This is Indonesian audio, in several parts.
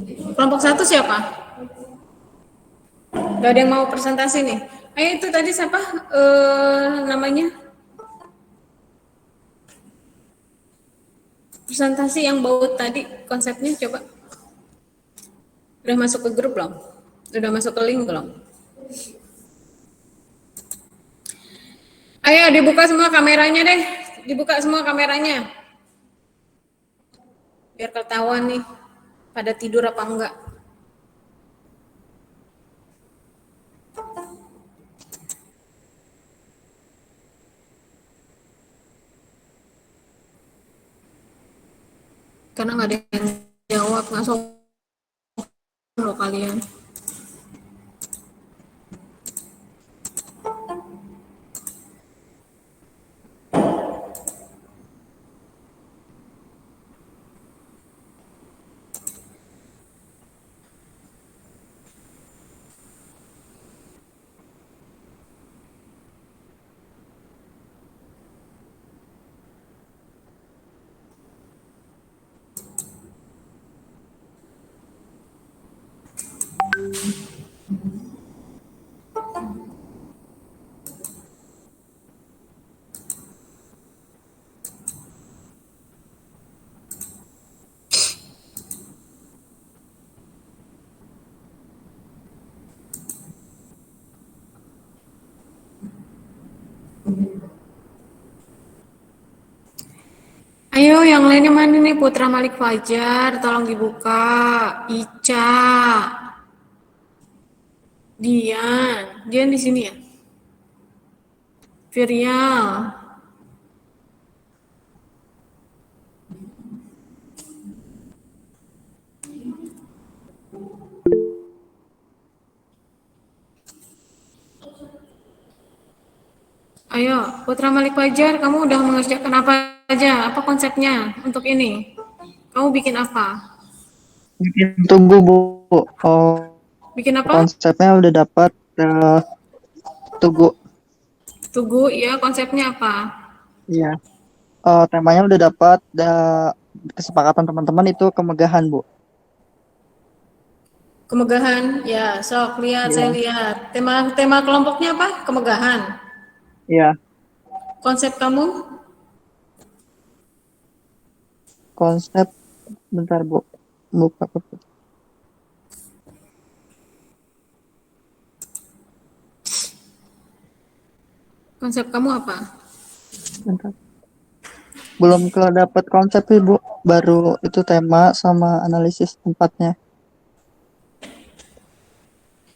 Kelompok satu siapa? Gak ada yang mau presentasi nih. Ayo itu tadi siapa namanya? Presentasi yang baut tadi konsepnya coba. Udah masuk ke grup belum? Udah masuk ke link belum? Ayo dibuka semua kameranya deh. Dibuka semua kameranya. Biar ketahuan nih pada tidur apa enggak. Karena nggak ada yang jawab, nggak sopan loh kalian. Ayo yang lainnya mana nih? Putra Malik Fajar, tolong dibuka. Ica, Dian di sini ya? Virial, ayo Putra Malik Fajar, kamu udah mengerjakan apa aja? Apa konsepnya untuk ini? Kamu bikin apa? Bikin tunggu Bu. Oh, Bikin apa? konsepnya udah dapat. Tunggu. Tugu, ya konsepnya apa? Iya. Temanya udah dapat. Kesepakatan teman-teman itu kemegahan Bu. Kemegahan, ya sok lihat, saya Iya. lihat. Tema tema kelompoknya apa? Kemegahan. Iya. Konsep kamu? Konsep bentar Bu. Buka. Konsep kamu apa? Bentar. Belum ke dapat konsep sih Bu. Baru itu tema sama analisis tempatnya.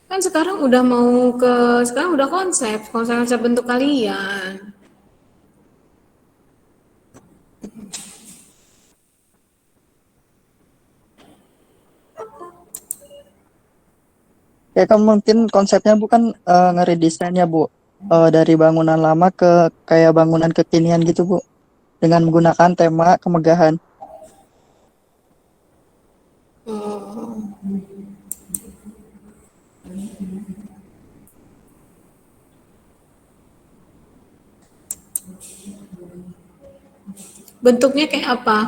Kan sekarang udah mau ke sekarang udah konsep, konsep bentuk kalian. Ya kan mungkin konsepnya bukan ngeredesainnya Bu. Dari bangunan lama ke kayak bangunan kekinian gitu Bu. Dengan menggunakan tema kemegahan. Oh, bentuknya kayak apa?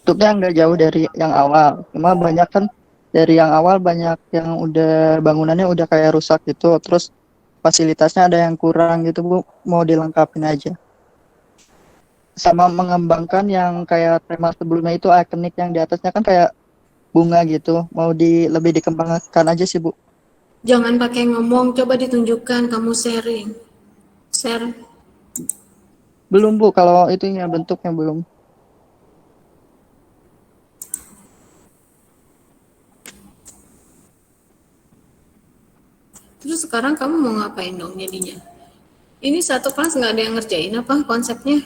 Bentuknya nggak jauh dari yang awal. Cuma banyak kan dari yang awal banyak yang udah bangunannya udah kayak rusak gitu. Terus fasilitasnya ada yang kurang gitu Bu. Mau dilengkapin aja. Sama mengembangkan yang kayak tema sebelumnya itu ikonik yang di atasnya kan kayak bunga gitu. Mau lebih dikembangkan aja sih Bu. Jangan pakai ngomong, coba ditunjukkan kamu sharing. Share. Belum Bu, kalau itunya bentuknya belum. Terus sekarang kamu mau ngapain dong jadinya? Ini satu kelas nggak ada yang ngerjain apa konsepnya?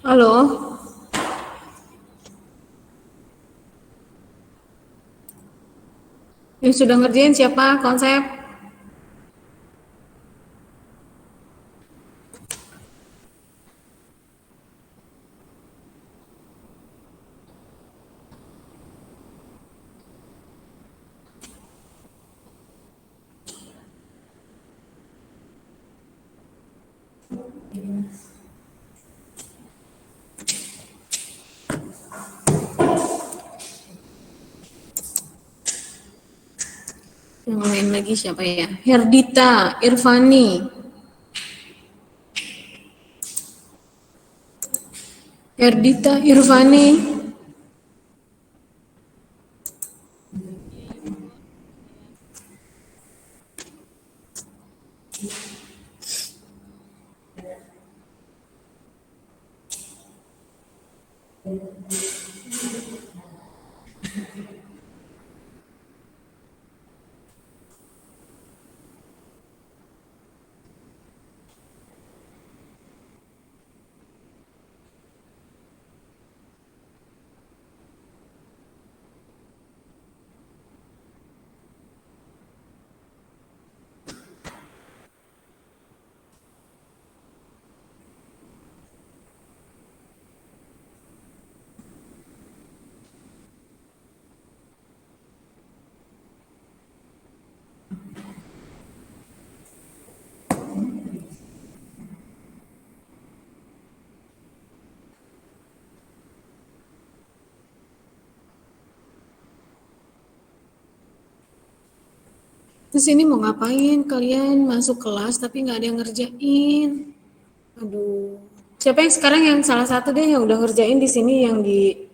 Halo, yang sudah ngerjain siapa konsep? Yang lain lagi siapa ya? Herdita, Irfani. Herdita, Irfani. Terus ini mau ngapain kalian masuk kelas tapi nggak ada yang ngerjain? Aduh. Siapa yang sekarang yang salah satu deh yang udah ngerjain di sini yang di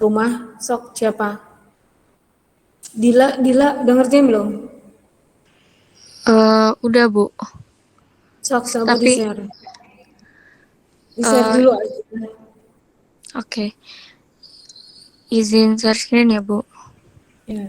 rumah? Sok siapa? Dila, Dila udah ngerjain belum? Udah Bu, Sok coba di tapi share. Di share dulu aja. oke. Izin share screen ya Bu. Ya.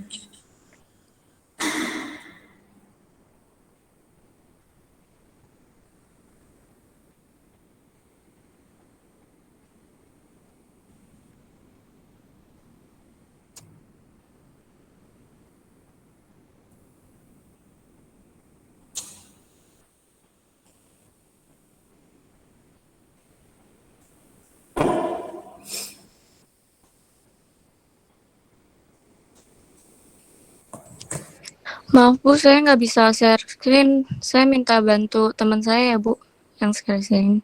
Maaf Bu, saya nggak bisa share screen. Saya minta bantu teman saya ya Bu, yang share screen.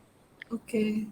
Oke.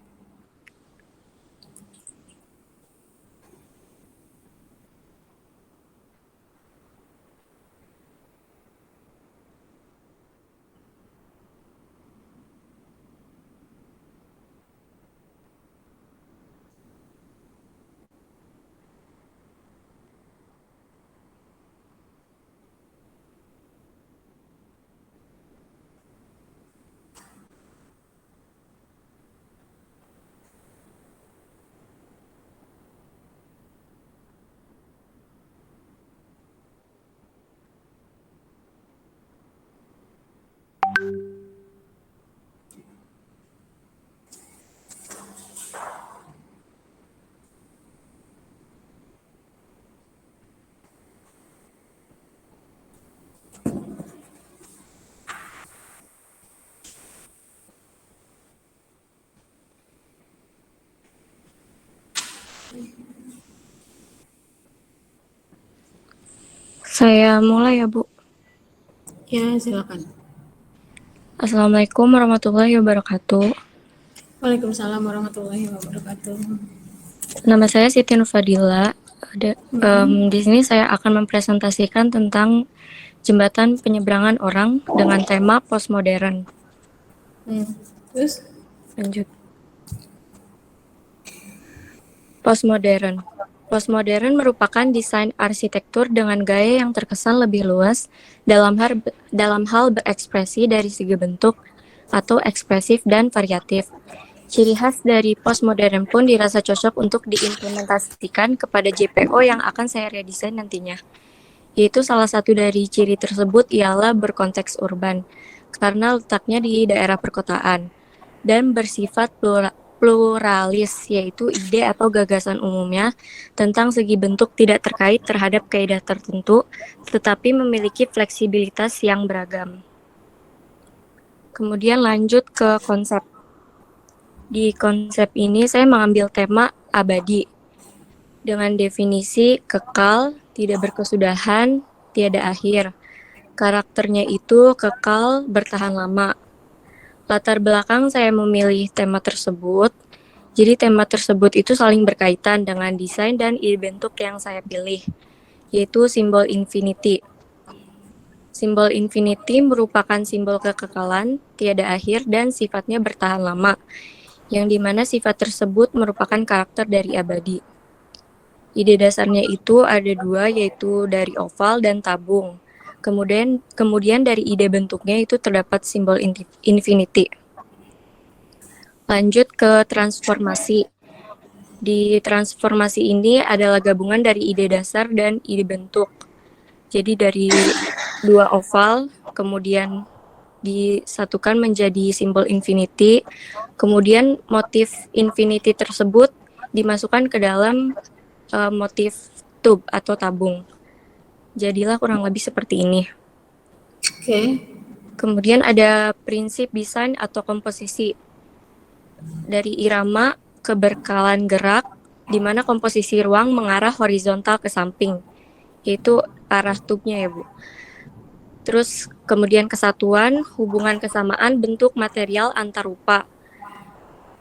Saya mulai ya Bu. Ya, silakan. Assalamualaikum warahmatullahi wabarakatuh. Waalaikumsalam warahmatullahi wabarakatuh. Nama saya Siti Nurfadila. Di sini saya akan mempresentasikan tentang jembatan penyeberangan orang dengan tema postmodern. Terus? Lanjut. Postmodern. Postmodern merupakan desain arsitektur dengan gaya yang terkesan lebih luas dalam hal berekspresi dari segi bentuk atau ekspresif dan variatif. Ciri khas dari postmodern pun dirasa cocok untuk diimplementasikan kepada JPO yang akan saya redesain nantinya. Yaitu salah satu dari ciri tersebut ialah berkonteks urban, karena letaknya di daerah perkotaan, dan bersifat pluralis, yaitu ide atau gagasan umumnya tentang segi bentuk tidak terkait terhadap kaidah tertentu, tetapi memiliki fleksibilitas yang beragam. Kemudian lanjut ke konsep. Di konsep ini saya mengambil tema abadi dengan definisi kekal, tidak berkesudahan, tiada akhir. Karakternya itu kekal, bertahan lama. Latar belakang saya memilih tema tersebut, jadi tema tersebut itu saling berkaitan dengan desain dan ide bentuk yang saya pilih, yaitu simbol infinity. Simbol infinity merupakan simbol kekekalan, tiada akhir, dan sifatnya bertahan lama, yang dimana sifat tersebut merupakan karakter dari abadi. Ide dasarnya itu ada dua, yaitu dari oval dan tabung. Kemudian dari ide bentuknya itu terdapat simbol infinity. Lanjut ke transformasi. Di transformasi ini adalah gabungan dari ide dasar dan ide bentuk. Jadi dari dua oval, kemudian disatukan menjadi simbol infinity. Kemudian motif infinity tersebut dimasukkan ke dalam motif tube atau tabung. Jadilah kurang lebih seperti ini. Oke. Kemudian ada prinsip desain atau komposisi. Dari irama keberkalan gerak, di mana komposisi ruang mengarah horizontal ke samping, yaitu arah tubnya ya Bu. Terus kemudian kesatuan, hubungan kesamaan bentuk material antar rupa.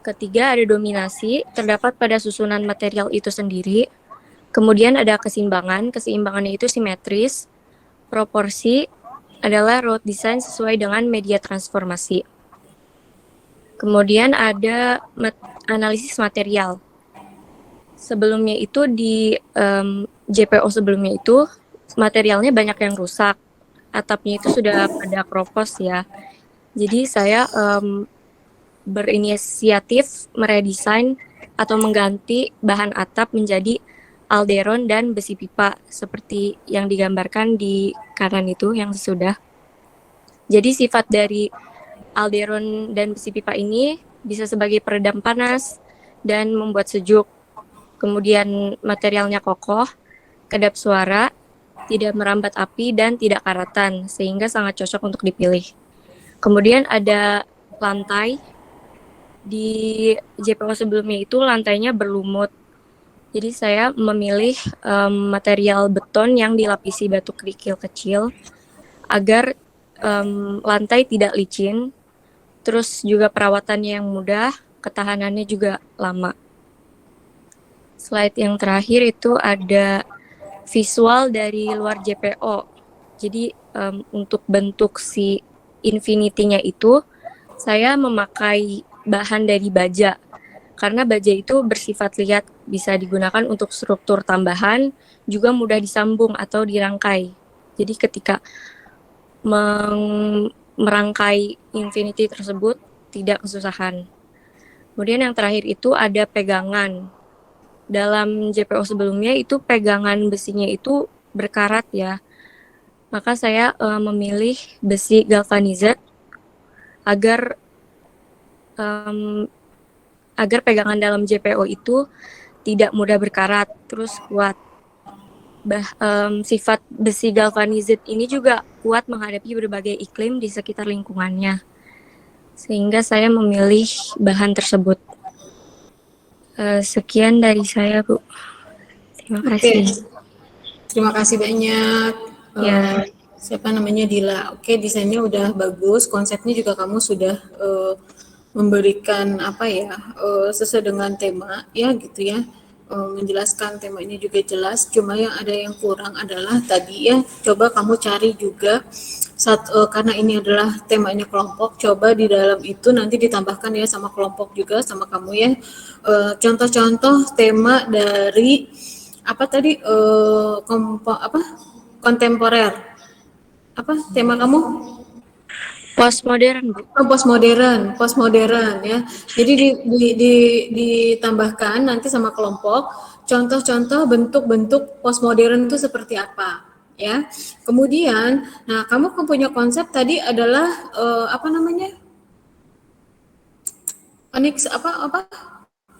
Ketiga ada dominasi, terdapat pada susunan material itu sendiri. Kemudian ada keseimbangan, keseimbangannya itu simetris. Proporsi adalah road design sesuai dengan media transformasi. Kemudian ada analisis material. Sebelumnya itu di JPO sebelumnya itu materialnya banyak yang rusak. Atapnya itu sudah pada kropos ya. Jadi saya berinisiatif meredesain atau mengganti bahan atap menjadi alderon dan besi pipa seperti yang digambarkan di kanan itu yang sesudah. Jadi sifat dari alderon dan besi pipa ini bisa sebagai peredam panas dan membuat sejuk. Kemudian materialnya kokoh, kedap suara, tidak merambat api dan tidak karatan sehingga sangat cocok untuk dipilih. Kemudian ada lantai. Di JPO sebelumnya itu lantainya berlumut. Jadi saya memilih material beton yang dilapisi batu kerikil kecil agar lantai tidak licin, terus juga perawatannya yang mudah, ketahanannya juga lama. Slide yang terakhir itu ada visual dari luar JPO. Jadi untuk bentuk si infinity-nya itu saya memakai bahan dari baja. Karena baja itu bersifat liat, bisa digunakan untuk struktur tambahan, juga mudah disambung atau dirangkai. Jadi ketika merangkai infinity tersebut tidak kesusahan. Kemudian yang terakhir itu ada pegangan. Dalam JPO sebelumnya itu pegangan besinya itu berkarat ya. Maka saya memilih besi galvanized agar pegangan dalam JPO itu tidak mudah berkarat, terus kuat. Sifat besi galvanized ini juga kuat menghadapi berbagai iklim di sekitar lingkungannya. Sehingga saya memilih bahan tersebut. Sekian dari saya, Bu. Terima kasih. Terima kasih banyak. Ya. Siapa namanya Dila. Oke, desainnya udah bagus, konsepnya juga kamu sudah memberikan sesuai dengan tema ya gitu ya. Menjelaskan tema ini juga jelas, cuma yang ada yang kurang adalah tadi ya, coba kamu cari juga karena ini adalah temanya kelompok, coba di dalam itu nanti ditambahkan ya sama kelompok juga sama kamu ya, contoh-contoh tema dari apa tadi kontemporer, apa tema kamu? Postmodern, Bu. Postmodern ya. Jadi ditambahkan nanti sama kelompok contoh-contoh bentuk-bentuk postmodern itu seperti apa ya. Kemudian, nah kamu punya konsep tadi adalah Onyx apa?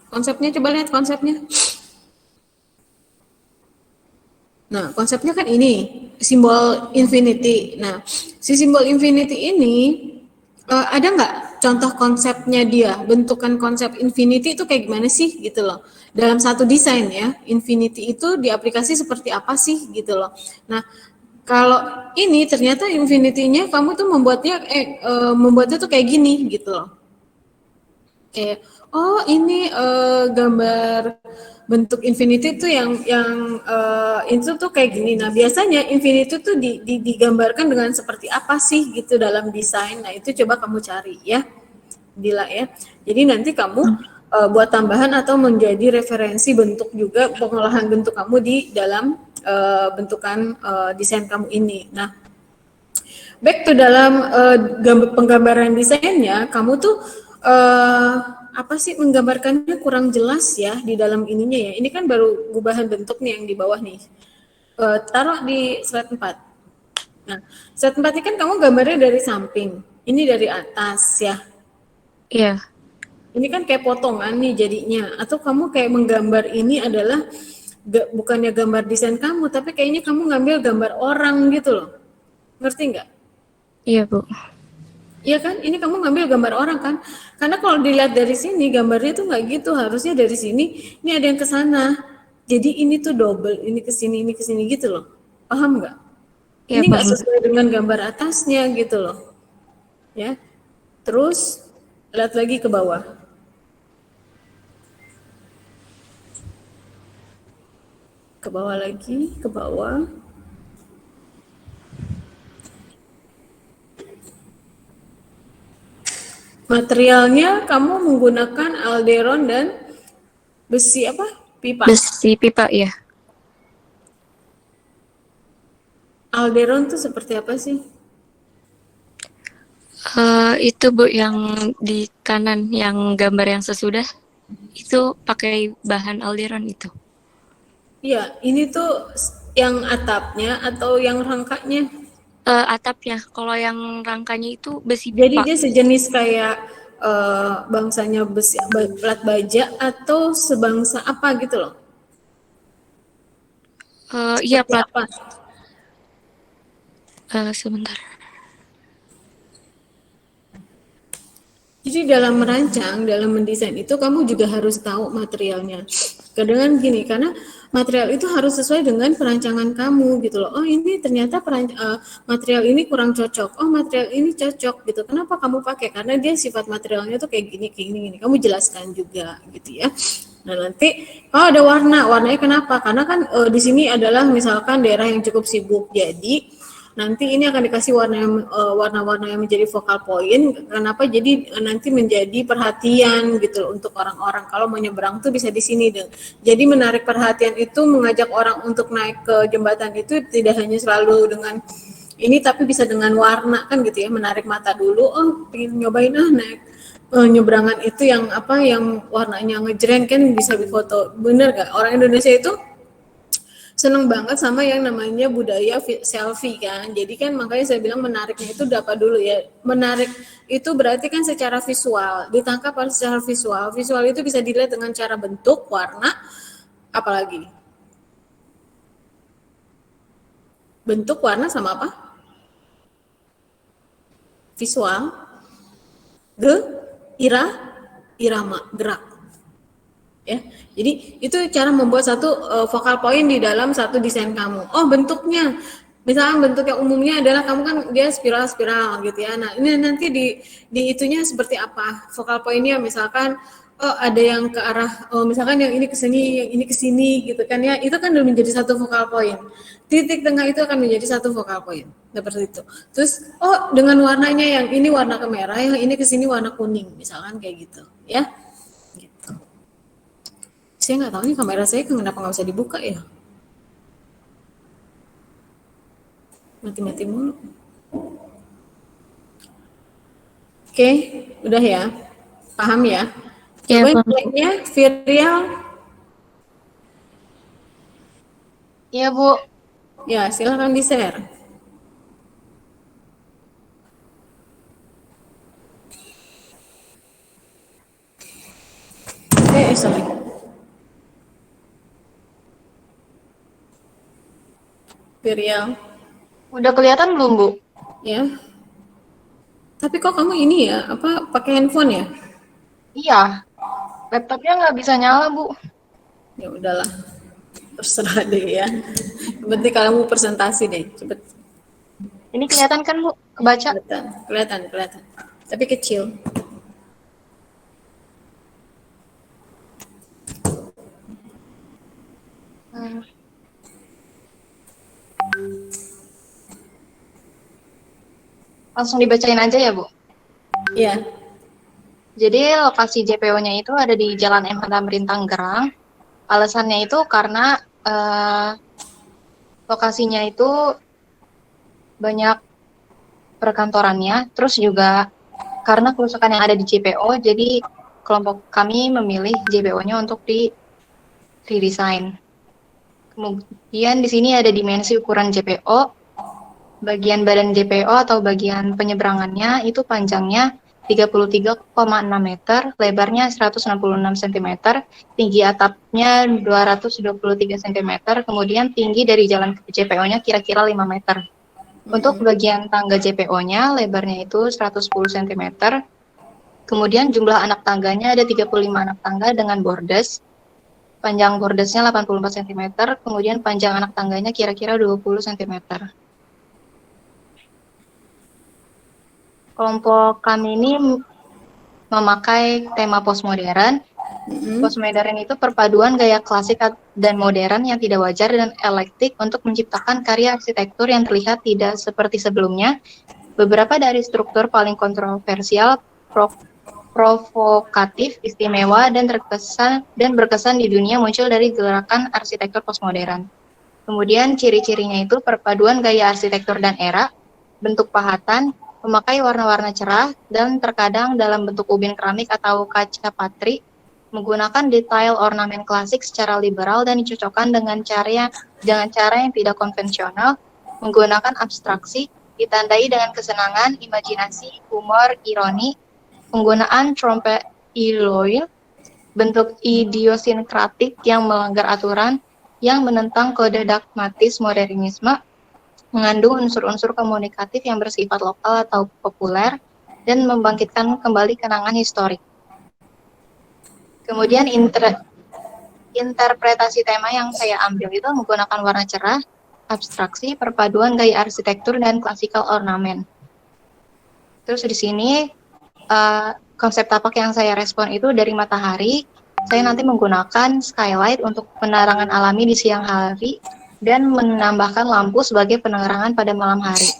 Konsepnya coba lihat konsepnya. Nah, konsepnya kan ini, simbol infinity. Nah, si simbol infinity ini, ada nggak contoh konsepnya dia, bentukan konsep infinity itu kayak gimana sih gitu loh. Dalam satu desain ya, infinity itu diaplikasi seperti apa sih gitu loh. Nah, Kalau ini ternyata infinity-nya kamu tuh membuatnya tuh kayak gini gitu loh. Kayak oh ini gambar bentuk infinity tuh yang itu tuh kayak gini. Nah, biasanya infinity tuh digambarkan dengan seperti apa sih gitu dalam desain. Nah, itu coba kamu cari ya. Dila ya. Jadi nanti kamu buat tambahan atau menjadi referensi bentuk juga pengolahan bentuk kamu di dalam bentukan desain kamu ini. Nah, back to dalam penggambaran desainnya, kamu tuh apa sih menggambarkannya kurang jelas ya di dalam ininya ya. Ini kan baru gubahan bentuk nih yang di bawah nih. Taruh di slide 4. Nah, slide 4 ini kan kamu gambarnya dari samping. Ini dari atas ya. Iya. Ini kan kayak potongan nih jadinya. Atau kamu kayak menggambar ini adalah bukannya gambar desain kamu, tapi kayaknya kamu ngambil gambar orang gitu loh. Ngerti nggak? Iya, Bu. Iya kan? Ini kamu ngambil gambar orang kan? Karena kalau dilihat dari sini, gambarnya tuh nggak gitu. Harusnya dari sini, ini ada yang ke sana. Jadi ini tuh double, ini ke sini gitu loh. Paham nggak? Iya, Ini nggak paham. sesuai dengan gambar atasnya gitu loh. Ya. Terus, lihat lagi ke bawah. Ke bawah lagi, ke bawah. Materialnya kamu menggunakan alderon dan besi apa? Pipa. Besi pipa ya. Alderon tuh seperti apa sih? Itu Bu yang di kanan, yang gambar yang sesudah itu pakai bahan alderon itu. Iya, ini tuh yang atapnya atau yang rangkanya. Atapnya, kalau yang rangkanya itu besi Jadi pipa. dia sejenis kayak bangsanya besi plat baja atau sebangsa apa gitu loh. Iya Seperti plat. apa? Sebentar. Jadi dalam merancang, dalam mendesain itu kamu juga harus tahu materialnya. Kadang gini, karena material itu harus sesuai dengan perancangan kamu gitu loh. Oh ini ternyata material ini kurang cocok. Oh material ini cocok gitu. Kenapa kamu pakai? Karena dia sifat materialnya tuh kayak gini, gini. Kamu jelaskan juga gitu ya. Nah nanti kalau ada warnanya kenapa? Karena kan di sini adalah misalkan daerah yang cukup sibuk. Jadi nanti ini akan dikasih warna-warna yang menjadi focal point. Kenapa? Jadi nanti menjadi perhatian gitu untuk orang-orang kalau mau nyebrang tuh bisa di sini deh. Jadi menarik perhatian itu mengajak orang untuk naik ke jembatan itu tidak hanya selalu dengan ini tapi bisa dengan warna kan gitu ya, menarik mata dulu. Oh, pengen nyobain naik nyeberangan itu yang apa yang warnanya ngejreng kan bisa difoto. Bener gak? Orang Indonesia itu seneng banget sama yang namanya budaya selfie kan. Jadi kan makanya saya bilang menariknya itu dapat dulu ya. Menarik itu berarti kan secara visual, ditangkap harus secara visual. Visual itu bisa dilihat dengan cara bentuk, warna, apalagi. Bentuk, warna sama apa? Visual, irama, gerak. Ya. Jadi itu cara membuat satu focal point di dalam satu desain kamu. Oh, bentuknya. Misalnya bentuk yang umumnya adalah kamu kan dia spiral-spiral gitu ya. Nah, ini nanti di itunya seperti apa? Focal point-nya misalkan oh ada yang ke arah misalkan yang ini ke sini, yang ini ke sini gitu kan ya. Itu kan udah menjadi satu focal point. Titik tengah itu akan menjadi satu focal point. Seperti itu. Terus oh dengan warnanya yang ini warna kemerah, yang ini ke sini warna kuning misalkan kayak gitu, ya. Saya nggak tahu nih kamera saya kenapa nggak bisa dibuka ya. Mati-mati mulu. Oke, udah ya. Paham ya? Ya, Coba paham. like-nya Virial. Iya, Bu. Ya, silakan di-share. Sorry. Virial. Udah kelihatan belum, Bu? Ya. Tapi kok kamu ini ya, apa pakai handphone ya? Iya. Laptopnya nggak bisa nyala, Bu. Ya udahlah. Terserah deh ya. Berarti kalau mau presentasi deh, cepet. Ini kelihatan kan Bu? Kebaca? Kelihatan. Tapi kecil. Hmm. Langsung dibacain aja ya Bu. Iya. Jadi lokasi JPO-nya itu ada di Jalan MH Tamrin Tangerang. Alasannya itu karena lokasinya itu banyak perkantorannya, terus juga karena kerusakan yang ada di JPO, jadi kelompok kami memilih JPO-nya untuk di redesign. Kemudian di sini ada dimensi ukuran JPO, bagian badan JPO atau bagian penyeberangannya itu panjangnya 33,6 meter, lebarnya 166 cm, tinggi atapnya 223 cm, kemudian tinggi dari jalan ke JPO-nya kira-kira 5 meter. Untuk bagian tangga JPO-nya, lebarnya itu 110 cm, kemudian jumlah anak tangganya ada 35 anak tangga dengan bordes, panjang bordesnya 84 cm, kemudian panjang anak tangganya kira-kira 20 cm. Kelompok kami ini memakai tema postmodern. Postmodern itu perpaduan gaya klasik dan modern yang tidak wajar dan eklektik untuk menciptakan karya arsitektur yang terlihat tidak seperti sebelumnya. Beberapa dari struktur paling kontroversial, provokatif, istimewa, dan berkesan di dunia muncul dari gerakan arsitektur postmodern. Kemudian ciri-cirinya itu perpaduan gaya arsitektur dan era, bentuk pahatan, memakai warna-warna cerah, dan terkadang dalam bentuk ubin keramik atau kaca patri, menggunakan detail ornamen klasik secara liberal dan dicocokkan dengan cara yang tidak konvensional, menggunakan abstraksi, ditandai dengan kesenangan, imajinasi, humor, ironi, penggunaan trompet iloil, bentuk idiosinkratik yang melanggar aturan, yang menentang kode dogmatis modernisme, mengandung unsur-unsur komunikatif yang bersifat lokal atau populer, dan membangkitkan kembali kenangan historik. Kemudian interpretasi tema yang saya ambil itu menggunakan warna cerah, abstraksi, perpaduan gaya arsitektur, dan classical ornamen. Terus di sini konsep tapak yang saya respon itu dari matahari. Saya nanti menggunakan skylight untuk penerangan alami di siang hari dan menambahkan lampu sebagai penerangan pada malam hari.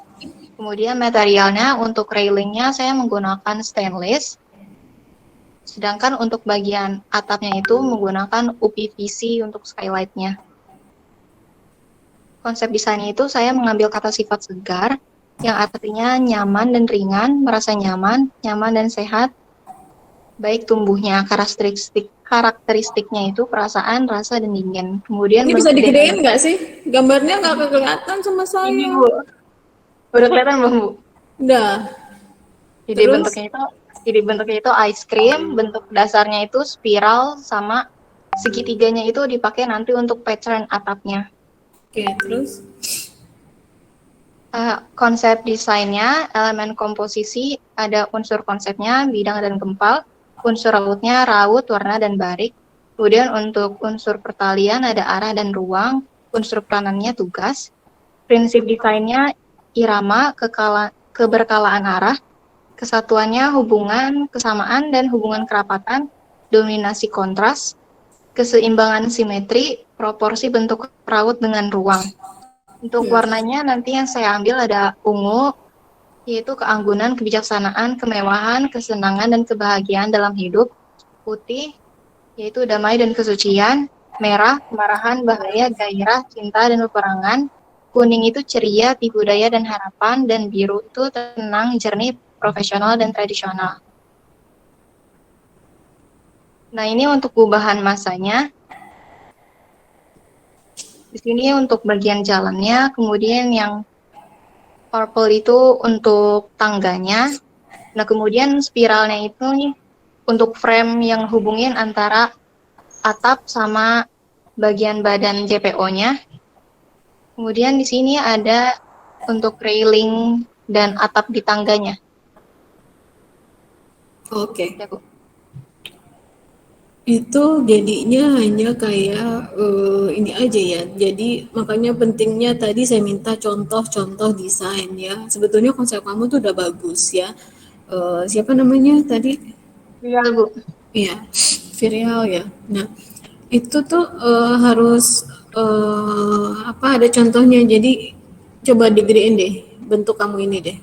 Kemudian materialnya untuk railingnya saya menggunakan stainless. Sedangkan untuk bagian atapnya itu menggunakan UPVC untuk skylightnya. Konsep desainnya itu saya mengambil kata sifat segar, yang artinya nyaman dan ringan, merasa nyaman dan sehat, baik tumbuhnya. Karakteristiknya itu perasaan, rasa, dan dingin. Kemudian Ini bisa digedein nggak sih? Gambarnya nggak kelihatan sama saya. Ini Bu, udah kelihatan belum Bu? Udah. Jadi Terus? bentuknya itu ice cream, bentuk dasarnya itu spiral, sama segitiganya itu dipakai nanti untuk pattern atapnya. Oke, terus? Konsep desainnya, elemen komposisi, ada unsur konsepnya, bidang dan gempal, unsur rautnya, raut, warna, dan barik. Kemudian untuk unsur pertalian ada arah dan ruang, unsur peranannya tugas. Prinsip desainnya irama, keberkalaan arah, kesatuannya hubungan, kesamaan, dan hubungan kerapatan, dominasi kontras, keseimbangan simetri, proporsi bentuk raut dengan ruang. Untuk warnanya nanti yang saya ambil ada ungu, yaitu keanggunan, kebijaksanaan, kemewahan, kesenangan, dan kebahagiaan dalam hidup. Putih, yaitu damai dan kesucian. Merah, kemarahan, bahaya, gairah, cinta, dan peperangan. Kuning itu ceria, tipu daya, dan harapan. Dan biru itu tenang, jernih, profesional, dan tradisional. Nah, ini untuk bahan masanya. Di sini untuk bagian jalannya, kemudian yang purple itu untuk tangganya. Nah, kemudian spiralnya itu nih untuk frame yang hubungin antara atap sama bagian badan JPO-nya. Kemudian di sini ada untuk railing dan atap di tangganya. Oke. Ya, Bu. Itu jadinya hanya kayak ini aja ya. Jadi makanya pentingnya tadi saya minta contoh-contoh desain ya. Sebetulnya konsep kamu tuh udah bagus ya. Siapa namanya tadi? Iya, Bu. Iya, Virial ya. Nah, itu tuh harus apa ada contohnya. Jadi coba digedein deh bentuk kamu ini deh.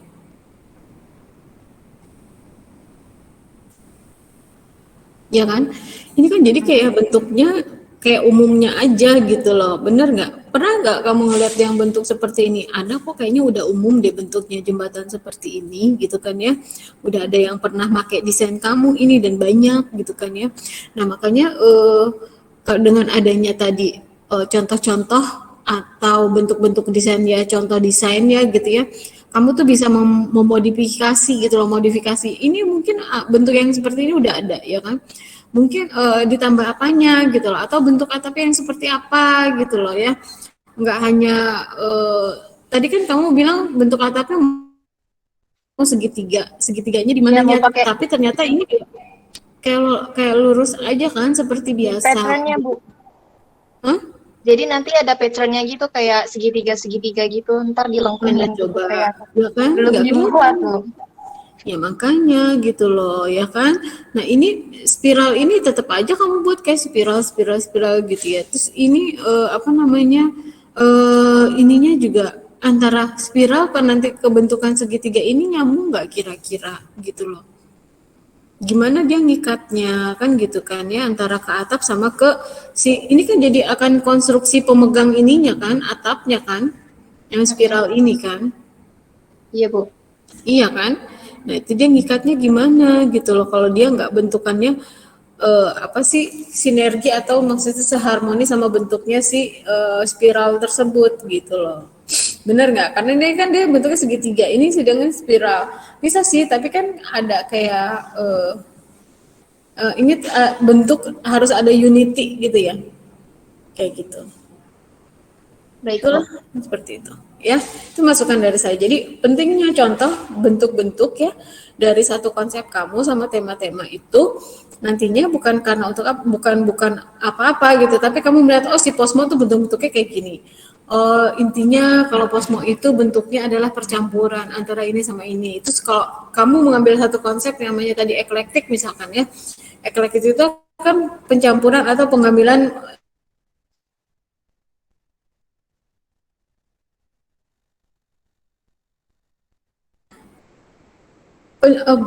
Ya kan? Ini kan jadi kayak bentuknya kayak umumnya aja gitu loh, bener nggak? Pernah nggak kamu ngeliat yang bentuk seperti ini? Ada kok kayaknya udah umum deh bentuknya jembatan seperti ini gitu kan ya. Udah ada yang pernah pakai desain kamu ini dan banyak gitu kan ya. Nah makanya dengan adanya tadi contoh-contoh atau bentuk-bentuk desain ya, contoh desainnya gitu ya, kamu tuh bisa memodifikasi gitu loh, modifikasi ini mungkin bentuk yang seperti ini udah ada ya kan, mungkin ditambah apanya gitu loh, atau bentuk atapnya yang seperti apa gitu loh ya, nggak hanya tadi kan kamu bilang bentuk atapnya mau segitiga, segitiganya di Iya, mau mananya, pakai tapi ternyata ini kayak kayak lurus aja kan seperti biasa. patternnya, Bu. Hah? Jadi nanti ada patternnya gitu kayak segitiga-segitiga gitu. Ntar Mana dilengkungin gitu coba, kayak ya kan belum nggak dibuat, kelihatan. Bu. Ya makanya gitu loh ya kan. Nah ini spiral ini tetap aja kamu buat kayak spiral spiral spiral gitu ya. Terus ini apa namanya ininya juga antara spiral kan nanti kebentukan segitiga ini nyambung nggak kira-kira gitu loh. Gimana dia ngikatnya kan gitu kan ya antara ke atap sama ke si ini kan jadi akan konstruksi pemegang ininya kan atapnya kan yang Mm-mm. spiral ini kan. Iya, Bu. Iya kan? Nah itu dia ngikatnya gimana gitu loh kalau dia nggak bentukannya apa sih sinergi atau maksudnya seharmoni sama bentuknya si spiral tersebut gitu loh. Bener nggak? Karena ini kan dia bentuknya segitiga, ini sedangkan spiral. Bisa sih, tapi kan ada kayak ini bentuk harus ada unity gitu ya, kayak gitu. Baik, Itulah Bu. seperti itu. Ya, itu masukan dari saya. Jadi pentingnya contoh bentuk-bentuk ya dari satu konsep kamu sama tema-tema itu nantinya bukan karena untuk bukan bukan apa-apa gitu, tapi kamu melihat oh si Posmo tuh bentuk-bentuknya kayak gini. Oh, intinya kalau Posmo itu bentuknya adalah percampuran antara ini sama ini. Terus kalau kamu mengambil satu konsep yang namanya tadi eklektik misalkan ya. Eklektik itu kan pencampuran atau pengambilan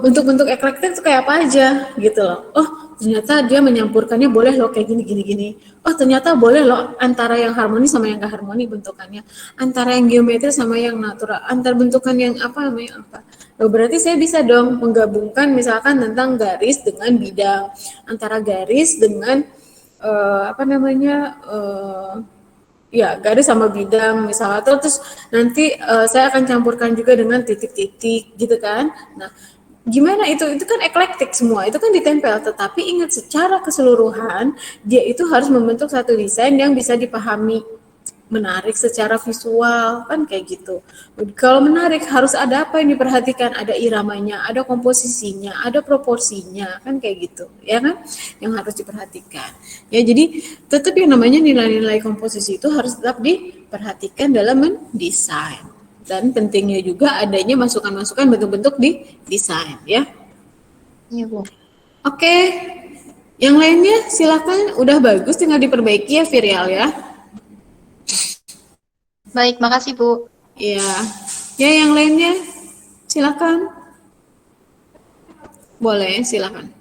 bentuk-bentuk eklektik itu kayak apa aja gitu loh. Oh ternyata dia menyampurkannya boleh loh kayak gini gini gini. Oh ternyata boleh loh antara yang harmoni sama yang gak harmoni bentukannya. Antara yang geometris sama yang natural. Antar bentukan yang apa namanya apa. Oh, berarti saya bisa dong menggabungkan misalkan tentang garis dengan bidang. Antara garis dengan apa namanya ya garis sama bidang misalnya terus nanti saya akan campurkan juga dengan titik-titik gitu kan. Nah gimana itu kan eklektik semua itu kan ditempel, tetapi ingat secara keseluruhan dia itu harus membentuk satu desain yang bisa dipahami, menarik secara visual kan kayak gitu. Kalau menarik harus ada apa yang diperhatikan, ada iramanya, ada komposisinya, ada proporsinya kan kayak gitu ya kan yang harus diperhatikan ya. Jadi tetap yang namanya nilai-nilai komposisi itu harus tetap diperhatikan dalam mendesain, dan pentingnya juga adanya masukan-masukan bentuk-bentuk di desain ya. Iya, Bu. Oke, yang lainnya silakan, udah bagus tinggal diperbaiki ya Virial ya. Baik, makasih, Bu. Ya, ya yang lainnya silakan. Boleh, silakan.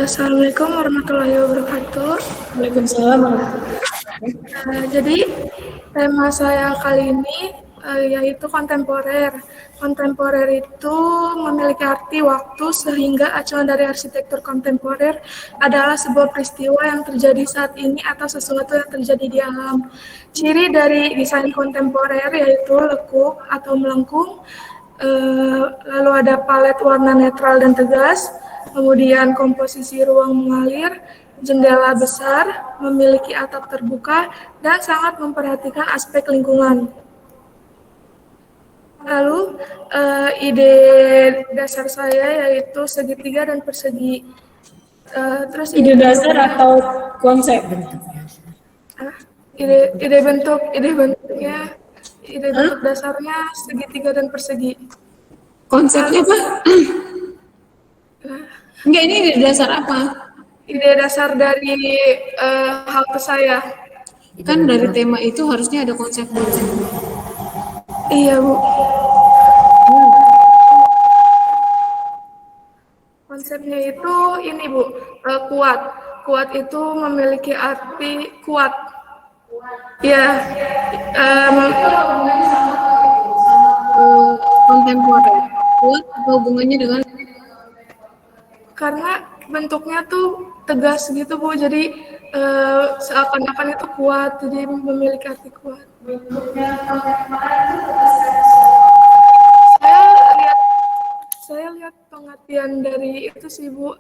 Assalamualaikum warahmatullahi wabarakatuh. Waalaikumsalam. Jadi tema saya kali ini yaitu kontemporer. Kontemporer itu memiliki arti waktu sehingga acuan dari arsitektur kontemporer adalah sebuah peristiwa yang terjadi saat ini atau sesuatu yang terjadi di alam. Ciri dari desain kontemporer yaitu lekuk atau melengkung, lalu ada palet warna netral dan tegas, kemudian komposisi ruang mengalir, jendela besar, memiliki atap terbuka, dan sangat memperhatikan aspek lingkungan. Lalu ide dasar saya yaitu segitiga dan persegi. Terus Ide dasar atau konsep? ide bentuknya, ide bentuk dasarnya segitiga dan persegi. Konsepnya apa? Enggak, ini ide dasar apa? Ide dasar dari halte saya. Kan dari tema itu harusnya ada konsep dulu. Iya, Bu. Konsepnya itu ini, Bu, kuat. Kuat itu memiliki arti kuat. Ya, Kontemporer. Kuat apa hubungannya dengan karena bentuknya tuh tegas gitu, Bu. Jadi seakan-akan itu kuat, jadi memiliki arti kuat. Saya lihat pengertian dari itu sih, Bu.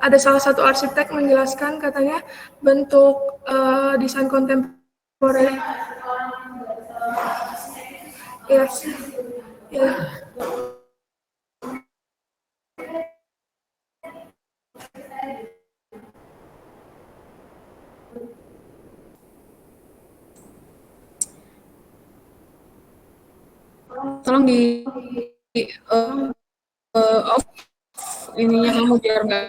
Ada salah satu arsitek menjelaskan katanya bentuk desain kontemporer. Yes. Ya. tolong di off ininya kamu biar nggak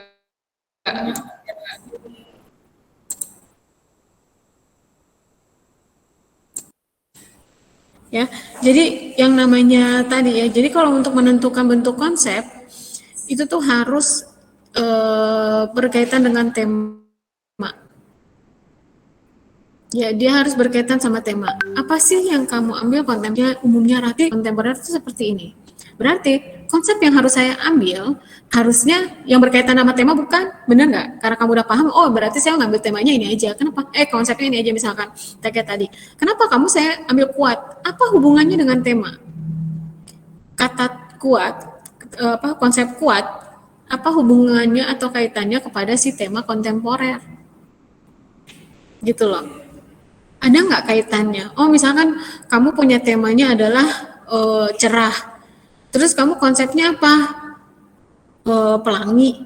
ya. Jadi yang namanya tadi ya, jadi kalau untuk menentukan bentuk konsep itu tuh harus berkaitan dengan tema. Ya, dia harus berkaitan sama tema. Apa sih yang kamu ambil kontennya? Umumnya rati kontemporer itu seperti ini. Berarti konsep yang harus saya ambil harusnya yang berkaitan sama tema, bukan? Bener nggak? Karena kamu udah paham, oh berarti saya ngambil temanya ini aja. Kenapa? Konsepnya ini aja misalkan. Kayak tadi. Kenapa kamu saya ambil kuat? Apa hubungannya dengan tema? Kata kuat, konsep kuat, apa hubungannya atau kaitannya kepada si tema kontemporer? Gitu loh. Ada nggak kaitannya? Oh, misalkan kamu punya temanya adalah cerah. Terus kamu konsepnya apa? Pelangi.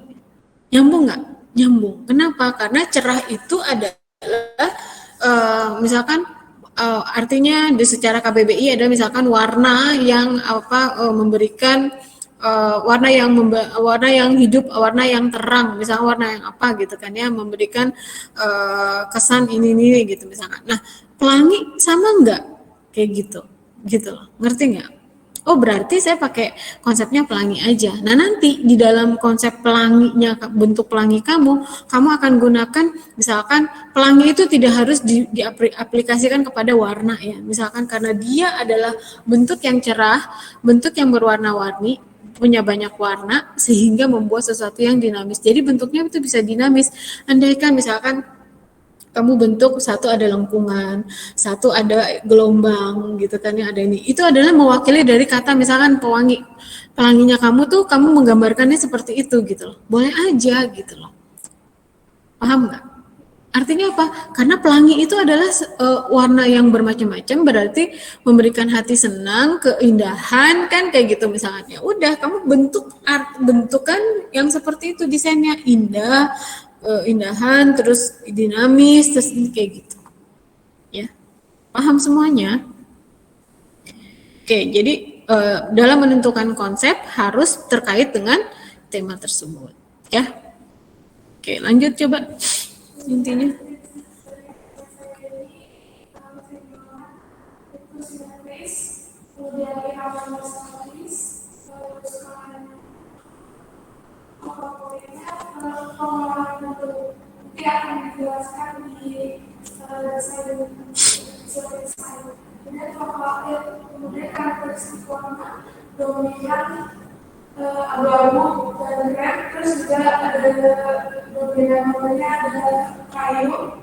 Nyambung nggak? Nyambung. Kenapa? Karena cerah itu adalah misalkan artinya secara KBBI ada misalkan warna yang memberikan warna yang hidup, warna yang terang, misalnya warna yang apa gitu kan ya, memberikan kesan ini gitu misalkan. Nah, pelangi sama enggak kayak gitu loh, ngerti nggak? Oh berarti saya pakai konsepnya pelangi aja. Nah nanti di dalam konsep pelanginya, bentuk pelangi kamu akan gunakan misalkan pelangi itu tidak harus diaplikasikan kepada warna ya. Misalkan karena dia adalah bentuk yang cerah, bentuk yang berwarna-warni, punya banyak warna sehingga membuat sesuatu yang dinamis. Jadi bentuknya itu bisa dinamis. Andaikan misalkan kamu bentuk satu ada lengkungan, satu ada gelombang gitu kan ya, ada ini. Itu adalah mewakili dari kata misalkan pewangi. Pelanginya kamu tuh kamu menggambarkannya seperti itu gitu loh. Boleh aja gitu loh. Paham nggak? Artinya apa? Karena pelangi itu adalah warna yang bermacam-macam, berarti memberikan hati senang, keindahan kan kayak gitu misalnya. Udah kamu bentukan yang seperti itu, desainnya indah, indahan, terus dinamis, terus kayak gitu. Ya. Paham semuanya? Oke, jadi dalam menentukan konsep harus terkait dengan tema tersebut, ya. Oke, lanjut coba intinya. Nanti akan dijelaskan di desain. Kemudian karakteristik warna dominan abu-abu dan krem, terus juga ada dominan warnanya ada kayu.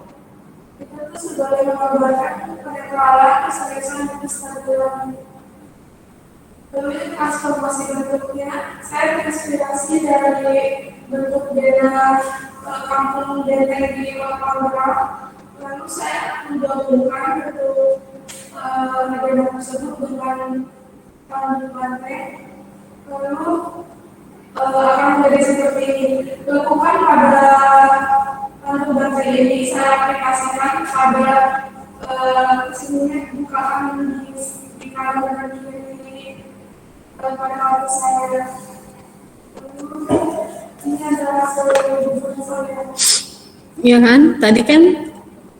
Itu tuh sebagai menggambarkan penetralan, keseriusan, dan kestabilan. Lalu itu transformasi bentuknya, saya terinspirasi dari bentuk beda kampung benteng di Palembang. Lalu saya menggabungkan bentuk benda tersebut dengan tangan banteng. Lalu akan menjadi seperti ini. Lekukan pada tangan banteng ini saya aplikasikan pada sininya bukaan di kanan dan kiri pada kaki saya. Ini adalah saya. Ya kan? Tadi kan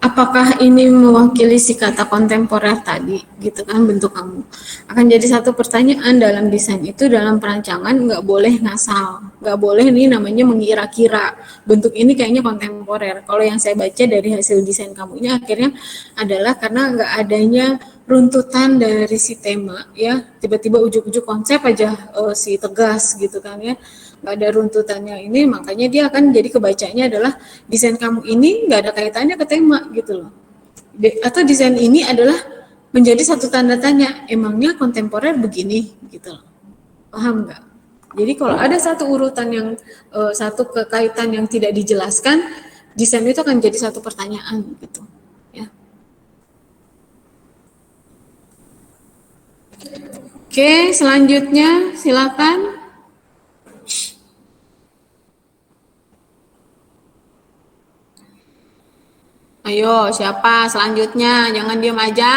apakah ini mewakili si kata kontemporer tadi gitu kan bentuk kamu? Akan jadi satu pertanyaan dalam desain itu, dalam perancangan nggak boleh ngasal, nggak boleh nih namanya mengira-kira bentuk ini kayaknya kontemporer. Kalau yang saya baca dari hasil desain kamu ini akhirnya adalah karena nggak adanya runtutan dari si tema ya, tiba-tiba ujuk-ujuk konsep aja si tegas gitu kan ya, nggak ada runtutannya ini, makanya dia akan jadi kebacanya adalah desain kamu ini nggak ada kaitannya ke tema gitu loh, atau desain ini adalah menjadi satu tanda tanya, emangnya kontemporer begini gitu loh. Paham nggak? Jadi kalau ada satu urutan yang satu kekaitan yang tidak dijelaskan, desain itu akan jadi satu pertanyaan gitu ya. Oke, selanjutnya silakan. Ayo, siapa selanjutnya? Jangan diam aja.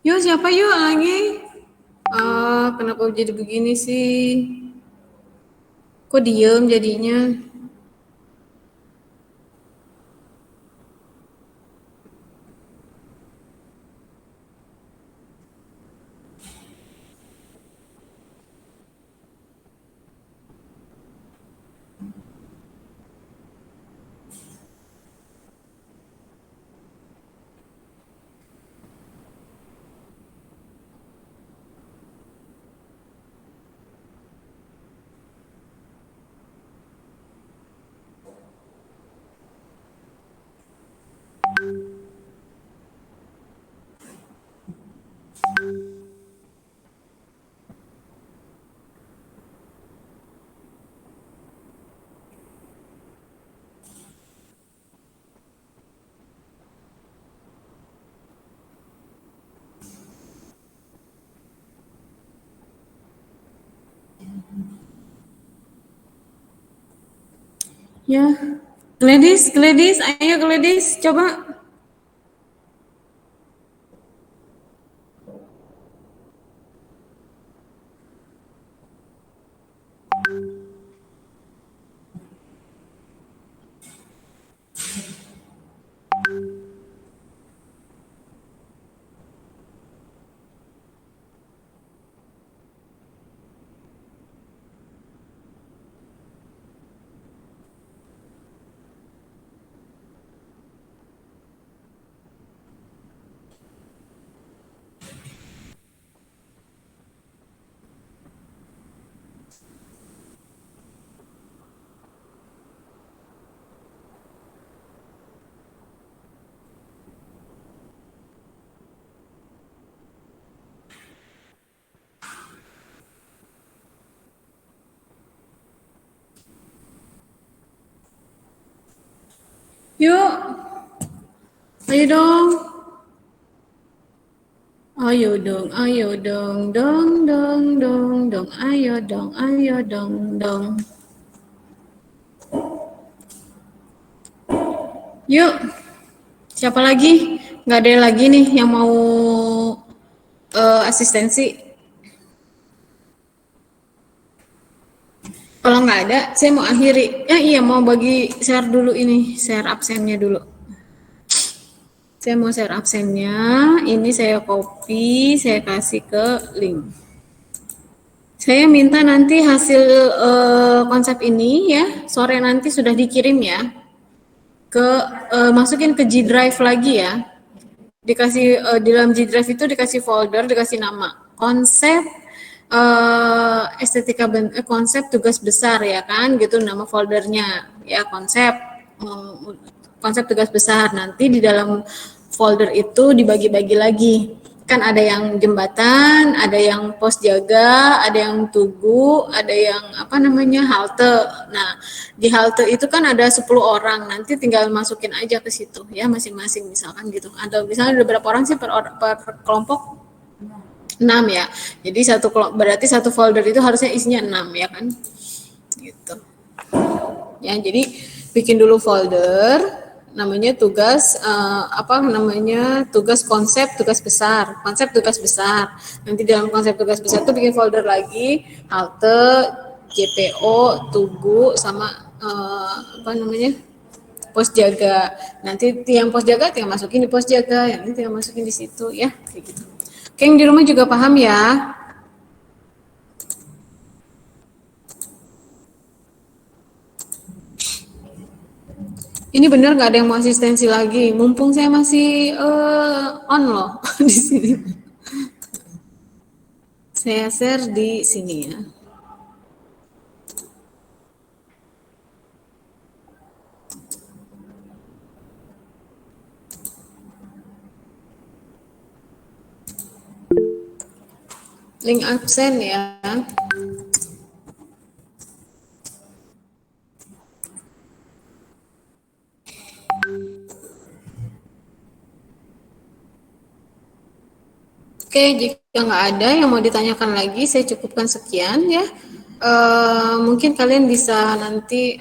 Yuk, siapa yuk lagi? Kenapa jadi begini sih? Kok diem jadinya? Ya, Gladys, ayo Gladys, coba. Yuk, ayo dong. Ayo dong, dong, ayo dong. Yuk, siapa lagi? Nggak ada lagi nih yang mau asistensi. Kalau nggak ada, saya mau akhiri. Iya, mau bagi share dulu ini, share absennya dulu. Saya mau share absennya, ini saya copy, saya kasih ke link. Saya minta nanti hasil konsep ini ya, sore nanti sudah dikirim ya, masukin ke G Drive lagi ya. Dikasih di dalam G Drive itu dikasih folder, dikasih nama konsep konsep tugas besar ya kan, gitu nama foldernya ya, konsep tugas besar. Nanti di dalam folder itu dibagi-bagi lagi. Kan ada yang jembatan, ada yang pos jaga, ada yang tugu, ada yang halte. Nah, di halte itu kan ada 10 orang, nanti tinggal masukin aja ke situ ya masing-masing misalkan gitu. Atau misalnya ada berapa orang sih per kelompok? 6 ya. Jadi berarti satu folder itu harusnya isinya 6 ya kan? Gitu. Ya, jadi bikin dulu folder namanya tugas tugas konsep tugas besar. Nanti dalam konsep tugas besar itu bikin folder lagi halte, JPO, tugu sama pos jaga. Nanti yang pos jaga tinggal masukin di pos jaga, yang ini tinggal masukin di situ ya, kayak gitu. Oke, yang di rumah juga paham ya? Ini benar nggak ada yang mau asistensi lagi? Mumpung saya masih on loh di sini. Saya share di sini ya. Link absen ya. Oke, jika nggak ada yang mau ditanyakan lagi, saya cukupkan sekian ya. Mungkin kalian bisa nanti